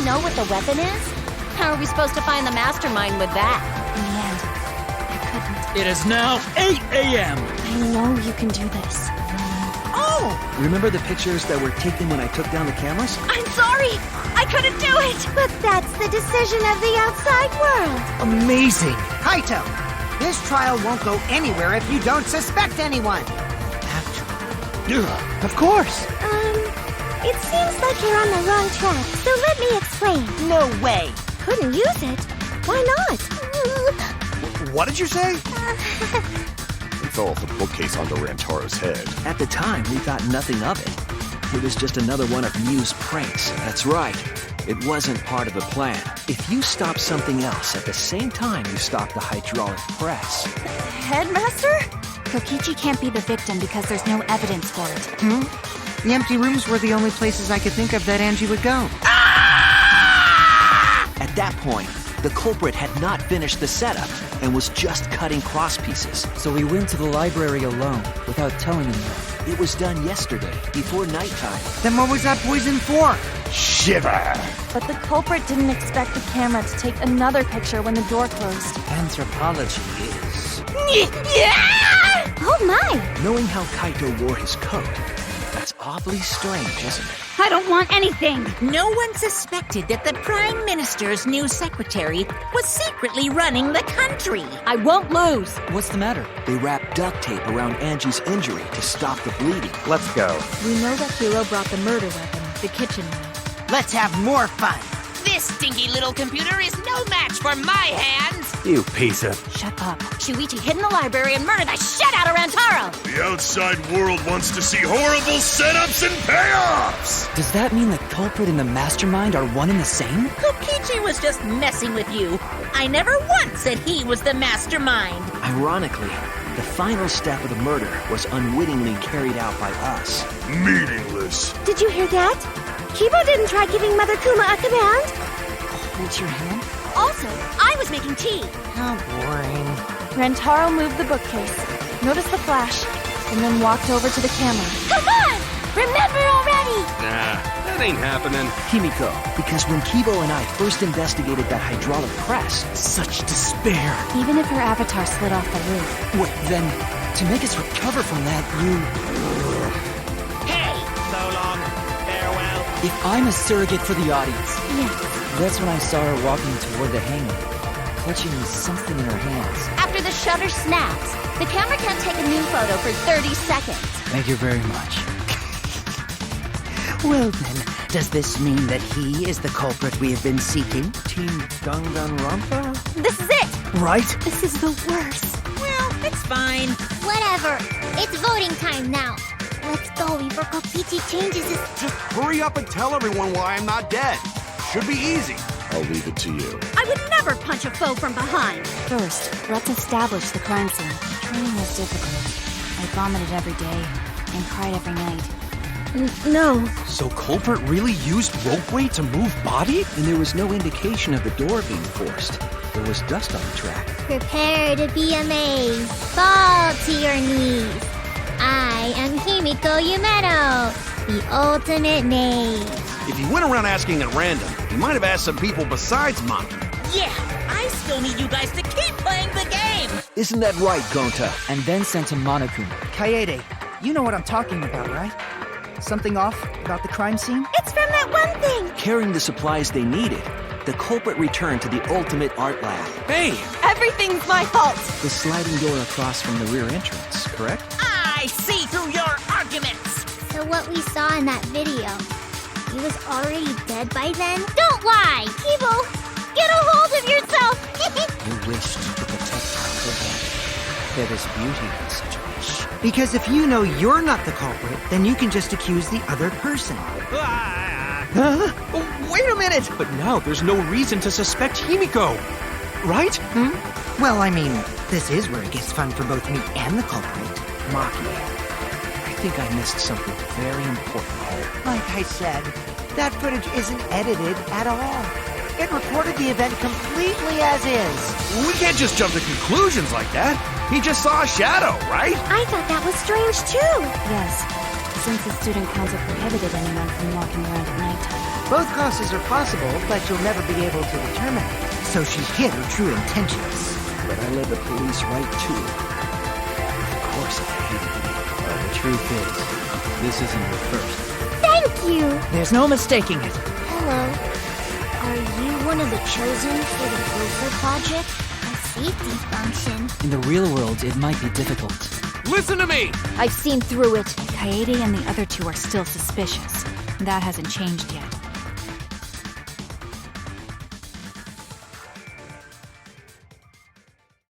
we know what the weapon is? How are we supposed to find the mastermind with that? In the end, I couldn't. It is now 8 a.m. I know you can do this. Oh! Remember the pictures that were taken when I took down the cameras? I'm sorry! I couldn't do it! But that's the decision of the outside world. Amazing! Kaito, this trial won't go anywhere if you don't suspect anyone. Of course! It seems like you're on the wrong track, so let me explain. No way. Couldn't use it. Why not? What did you say? He fell off the bookcase onto Rantaro's head. At the time, we thought nothing of it. It was just another one of Mew's pranks. That's right. It wasn't part of the plan. If you stop something else at the same time you stop the hydraulic press. Headmaster? Kokichi can't be the victim because there's no evidence for it. The empty rooms were the only places I could think of that Angie would go. At that point, the culprit had not finished the setup and was just cutting cross pieces. So we went to the library alone, without telling anyone. It was done yesterday, before nighttime. Then what was that poison for? Shiver! But the culprit didn't expect the camera to take another picture when the door closed. Anthropology is... Oh my! Knowing how Kaito wore his coat, that's awfully strange, isn't it? I don't want anything. No one suspected that the Prime Minister's new secretary was secretly running the country. I won't lose. What's the matter? They wrapped duct tape around Angie's injury to stop the bleeding. Let's go. We know that Hiro brought the murder weapon, the kitchen knife. Let's have more fun. This stinky little computer is no match for my hands. You piece of... Shut up. Shuichi hid in the library and murdered the shit out of Rantaro. The outside world wants to see horrible setups and payoffs! Does that mean the culprit and the mastermind are one and the same? Kokichi was just messing with you. I never once said he was the mastermind. Ironically, the final step of the murder was unwittingly carried out by us. Meaningless. Did you hear that? Kibo didn't try giving Mother Kuma a command. Hold your hand? Also, I was making tea. How boring. Rantaro moved the bookcase, noticed the flash, and then walked over to the camera. Come on! Remember already! Nah, that ain't happening. Kimiko, because when Kibo and I first investigated that hydraulic press, Such despair. Even if her avatar slid off the roof. What, then, to make us recover from that, you... Hey! So long. Farewell. If I'm a surrogate for the audience, Yes. that's when I saw her walking toward the hangar, clutching something in her hands. After the shutter snaps, the camera can't take a new photo for 30 seconds. Thank you very much. Well then, does this mean that he is the culprit we have been seeking? Team Danganronpa? This is it! Right? This is the worst. Well, it's fine. Whatever. It's voting time now. Let's go before Kokichi changes his... Just hurry up and tell everyone why I'm not dead. Should be easy. I'll leave it to you. I would never punch a foe from behind. First, let's establish the crime scene. Training was difficult. I vomited every day and cried every night. No. So culprit really used ropeway to move body? And there was no indication of the door being forced. There was dust on the track. Prepare to be amazed. Fall to your knees. I am Himiko Yumeno, the ultimate maid. If he went around asking at random, he might have asked some people besides Maki. Yeah, I still need you guys to keep playing the game. Isn't that right, Gonta? And then sent to Monokuma. Kaede, you know what I'm talking about, right? Something off about the crime scene? It's from that one thing. Carrying the supplies they needed, the culprit returned to the ultimate art lab. Hey! Everything's my fault! The sliding door across from the rear entrance, correct? I see through your arguments. So what we saw in that video, he was already dead by then? Don't lie! Kibo, get a hold of yourself! You wished to protect our head. There is beauty in such a wish. Because if you know you're not the culprit, then you can just accuse the other person. Huh? Oh, wait a minute! But now there's no reason to suspect Himiko. Right? Well, I mean, this is where it gets fun for both me and the culprit. Maki, I think I missed something very important here. Like I said, that footage isn't edited at all. It recorded the event completely as is. We can't just jump to conclusions like that. He just saw a shadow, right? I thought that was strange too. Yes. since the student council prohibited anyone from walking around at nighttime. Both causes are possible, but you'll never be able to determine it. So she hid her true intentions. But I led the police right to it. Of course I hated it. But the truth is, this isn't your first. Thank you! There's no mistaking it. Hello. Are you one of the chosen for the Gopher Project? A safety function. In the real world, it might be difficult. Listen to me! I've seen through it. Kaede and the other two are still suspicious. That hasn't changed yet.